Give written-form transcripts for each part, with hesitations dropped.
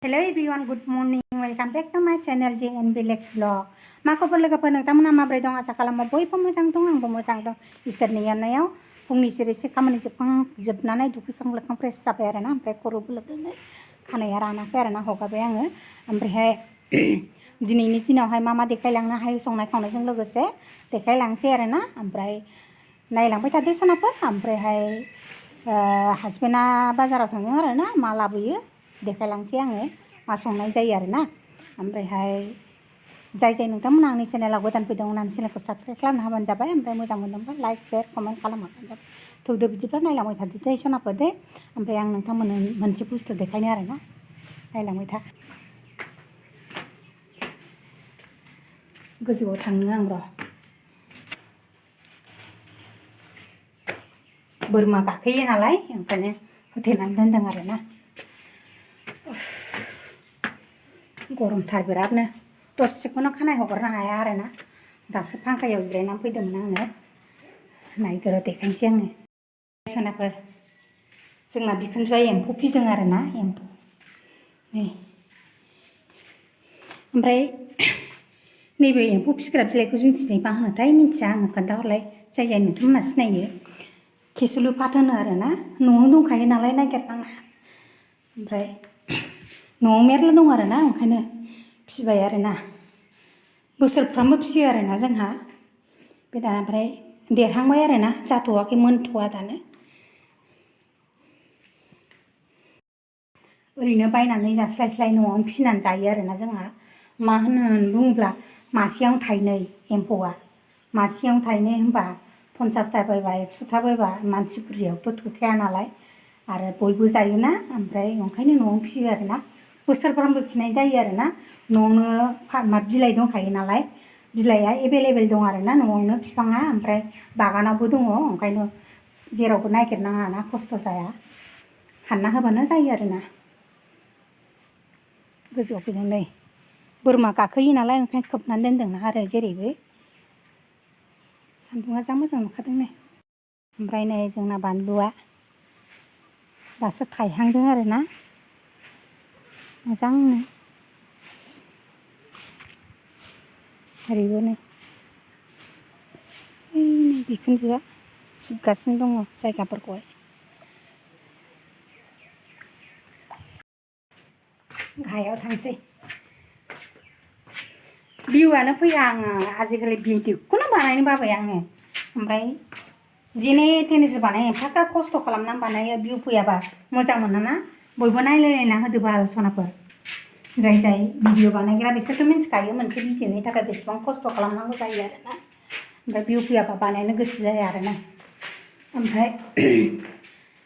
Hello everyone, good morning. Welcome back to my channel JNB Lex Vlog. मा खबर लोगोफोर नोंथांमोना माबोरै दं आसा खालामो बयबो मोजां दं आंबो मोजां दं इसोरनि अननायाव फुंनि एसे खामानि जोबनानै दुगैखां लोबखां फ्रेस जाबाय आरोना ओमफ्राय खर'बो लोबदों खानाया रानाखै आरोना हगारबाय आङो ओमफ्रायहाय दिनैनि दिनावहाय मा देखायलांनो हायो संनाय खावनायजों लोगोसे देखायलांसै आरोना ओमफ्राय नायलांबाय थादो सनाफोर ओमफ्रायहाय हासबेन्डआ बाजाराव थाङो आरोना मा लाबोयो देखायलांसै आङो मा संनाय जायो आरोना ओमफ्रायहाय जाय नोंथांमोना आंनि चेनेलाव गोदान फैदों आंनि चेनेलखौ साबस्क्राइब खालामनो हाबानो जाबाय ओमफ्राय मोजां मोनदोंबा लाइक शेयार कमेन्ट खालामहरबानो जाबाय थौदो बिदिब्ला नायलांबाय थादो दे सनाफोर दे ओमफ्राय आं नोंथांमोननो मोनसे बुस्थु देखायनो आरोना नायलांबाय था गोजौआव थांनो आं र' बोरमा गाखोयो नालाय ओंखायनो होथेनानै दोनदों आरोना गरमथार बिरादनो दसेखौनो खानाय हगारनो हाया आरोना दासो फांखायाव जिरायनानै फैदोंमोन आङो नायदो देखायनोसै आङो सनाफोर जोंना बिखुनजोआ एम्फौ फिदों आरोना एम्फौ नै ओमफ्राय नैबे एम्फौ फिसिग्रा बिलाइखौ जोंनिथिं मा होनोथाय मिन्थिया आङो खोन्थाहरलाय जाय नोंथांमोना सिनायो केसुलु फात होनो आरोना न'आवनो दंखायो नालाय नागिरनाङा ओमफ्राय न'आव मेरला दं आरोना ओंखायनो फिसिबाय आरोना बोसोरफ्रामबो फिसियो आरोना जोंहा बे दा ओमफ्राय देरहांबाय आरोना जाथ'वाखै मोनथ'वा दानो ओरैनो बायनानै जास्लायस्लाय न'आवनो फिसिनानै जायो आरोना जोंहा मा होननानै बुङोब्ला मासेयावनो थाइनै एम्फौआ मासेयावनो थाइनै होनबा 50टा बायबा 100टा बायबा मानसि बुरजायावथ' थोखाया नालाय आरो बयबो जायोना ओमफ्राय ओंखायनो न'आवनो फिसियो आरोना बोसोरफ्रामबो फिसिनाय जायो आरोना न'आवनो बिलाइ दंखायो नालाय बिलाइआ एभेलेबेल दं आरोना न'आवनो बिफाङा ओमफ्राय बागानावबो दङ ओंखायनो जेरावबो नागिरनाङा ना खस्थ' जाया हानना होबानो जायो आरोना गोजौआव फैदों नै बोरमा गाखोयो नालाय ओंखायनो खोबनानै दोनदोंना आरो जेरैबो सान्दुङा जा मोजां नुखादों नै ओमफ्राय नै जोंना बानलुआ दासो थायहांदों आरोना मोजांनो ओरैबो नै बिखुनजोआ सिबगासिनो दङ जायगाफोरखौहाय गाहायाव थांसै भिउआनो फैया आङो आजिखालि भिडिअखौनो बानायनो बाबाय आङो ओमफ्राय जेने थेनेसो बानायो एफाग्राब खस्थ' खालामनानै बानायो भिउ फैयाबा मोजां मोनाना बयबो नायलायलायना होदो बाल सनाफोर जाय भिडिअ बानायग्रा बिसोरथ' मिन्थिखायो मोनसे भिडिअनि थाखाय बेसेबां खस्थ' खालामनांगौ जायो आरोना ओमफ्राय भिउ फैयाबा बानायनो गोसो जाया आरोना ओमफ्राय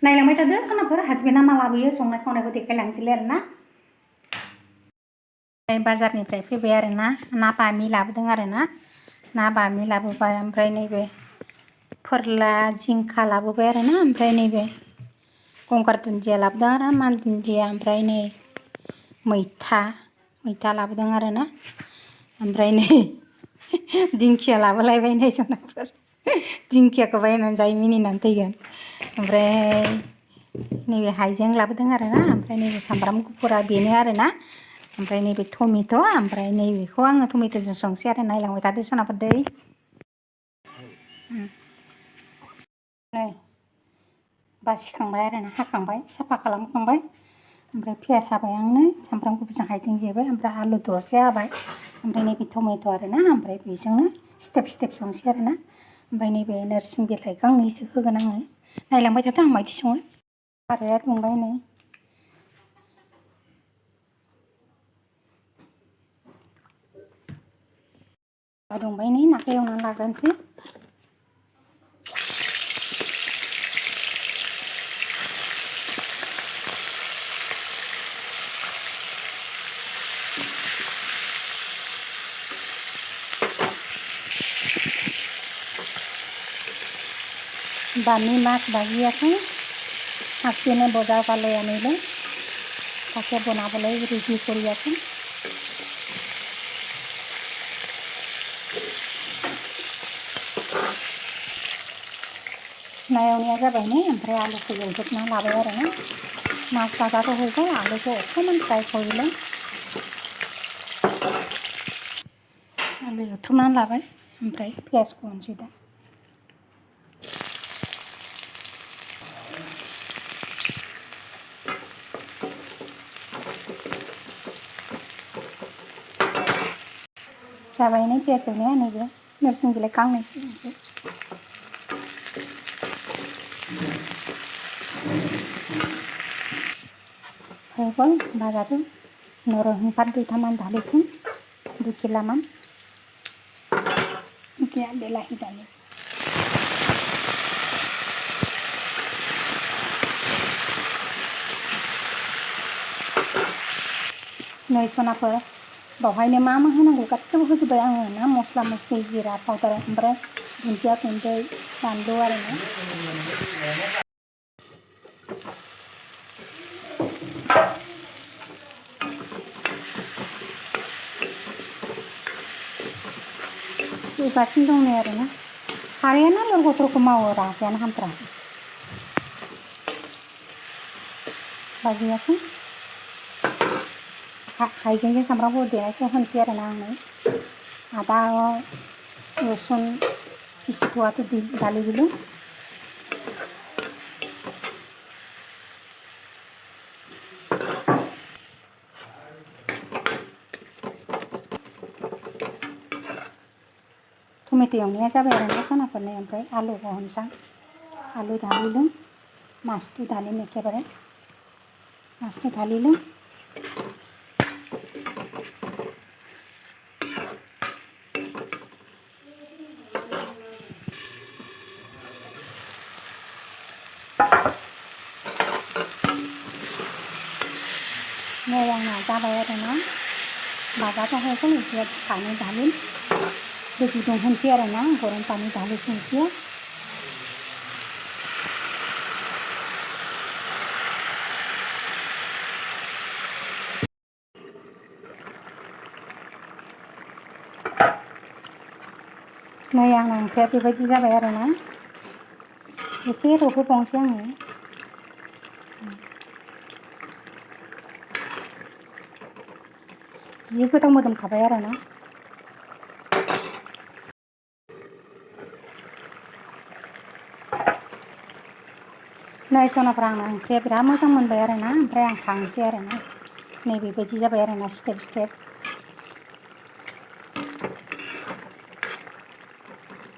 नायलांबाय थादो सनाफोर हासबेन्डआ मा लाबोयो संनाय खावनायखौ देखायलांसैलाय आरोना बाजारनिफ्राय फैबाय आरोना ना बामि लाबोदों आरोना ना बामि लाबोबाय ओमफ्राय नैबे फोरला जिंखा लाबोबाय आरोना ओमफ्राय नैबे गंगार दुन्दिया लाबोदों आरो मान दुन्दिया ओमफ्राय नै मैथा लाबोदों आरोना ओमफ्राय नै दिंखिया लाबोलायबाय नै सनाफोर दिंखियाखौ बायनानै जायो मिनिनानै थैगोन ओमफ्राय नैबे हाइजें लाबोदों आरोना ओमफ्राय नैबे सामब्राम गुफुरा बेनो आरोना ओमफ्राय नैबे टमेट' ओमफ्राय नैबेखौ आङो टमेट'जों संसै आरो नायलांबाय थादो सनाफोर दै नै बासिखांबाय आरोना हाखांबाय साफा खालामखांबाय ओमफ्राय पियास हाबाय आंनो सामब्राम गुफुरजों हाइजें देबाय ओमफ्राय आलु दरसे हाबाय ओमफ्राय नैबे टमेट' आरोना ओमफ्राय बेजोंनो स्टेप संसै आरोना ओमफ्राय नैबे नोरसिं बिलाइ गांनैसो होगोन आङो नायलांबाय थादो आं मायदि सङो साराया दुंबाय नै दुंबाय नै नाखौ एवनानै लाग्रोनोसै Bami মাছ ভাজি আছে হাসিনে বজাৰ পালে আনিলে তাকে বনাবলৈ ৰেডি কৰি আছে नायवनाया जाबाय नै ओमफ्राय आलुखौ एवजोबना लाबाय आरोना मास भाजाखौ होबाय आलुखौ अकमान फ्राय खालामबाय आलु एवथ्रमनानै लाबाय ओमफ्राय पियासखौ होनोसै दा जाबायनो पियास एवनाया नैबे नोरसिं बिलाइ गांनैसो होनोसै হৈ গ'ল ভাজাটো নৰসিংহ পাত দুটামান ঢালিছোঁ 2 কিলোমান এতিয়া বিলাহী ঢালি नै सनाफोर बावहायनो मा होनांगौ गासैबो होजोब्बाय आङो ना मस्ला मस्लि जिरा पाउदार ओमफ्राय दुन्दिया गुन्दै बानलु आरोना एवगासिनो दं नै आरोना सारायानो लरग' थरग' मावो रागायानो हामथारा बाजियासै हाइजेंजों सामब्राम गुफुर देनायखौ होनोसै आरोना आङो आदा रसुन पिसिखौआथ' ঢালিদিলোঁ टमेट' एवनाया जाबाय आरोना सनाफोरनो ओमफ्राय आलुखौ होनोसै आलु ঢালিলোঁ मासखौ ঢালিম एखेबारे मासखौ ঢালিলোঁ नै आंना जाबाय आरोना भाजाखौ होगोन एसे पानी ঢালিম दै गुदुं होनोसै आरोना गरम पानी ঢালিसै एसे नै आंना ओंख्रिया बेबायदि जाबाय आरोना एसे रबहोबावनोसै आङो जि गोथाव मोदोमखाबाय आरोना नै सनाफ्रा आंना ओंख्रिया बिराद मोजां मोनबाय आरोना ओमफ्राय आं खांसै आरोना नै बेबायदि जाबाय आरोना स्टेप स्टेप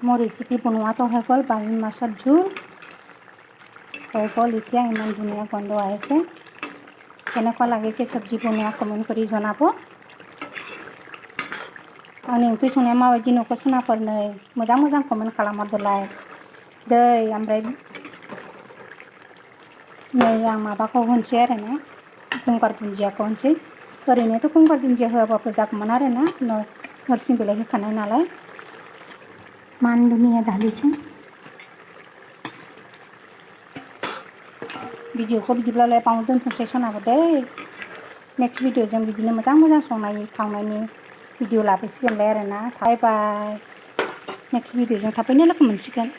মোৰ ৰেচিপি বনোৱাটো হৈ গ'ল বামি মাছৰ জোল হৈ গ'ল এতিয়া ইমান ধুনীয়া গন্ধ আহিছে কেনেকুৱা লাগিছে চব্জি বনোৱা কমেन्ट কৰি জনাব आंनि ओंख्रि संनाया माबायदि नुखो सनाफोर नै मोजां मोजां कमेन्ट खालामहरदोलाय दै ओमफ्राय नै आं माबाखौ होनोसै आरोना गंगार दुन्दियाखौ होनोसै ओरैनोथ' गंगार दुन्दिया होआबाबो जागौमोन आरोना नोरसिं बिलाइ होखानाय नालाय मान धुनिया ढालिसै भिडिअखौ बिदिब्लालाय बावनो दोनथ'सै सनाबो दै नेक्स्ट भिडिअजों बिदिनो मोजां मोजां संनायनि खावनायनि भिडिअ लाबोसिगोनलाय आरोना बाय बाय नेक्स्ट भिडिअजों थाबैनो लोगो मोनसिगोन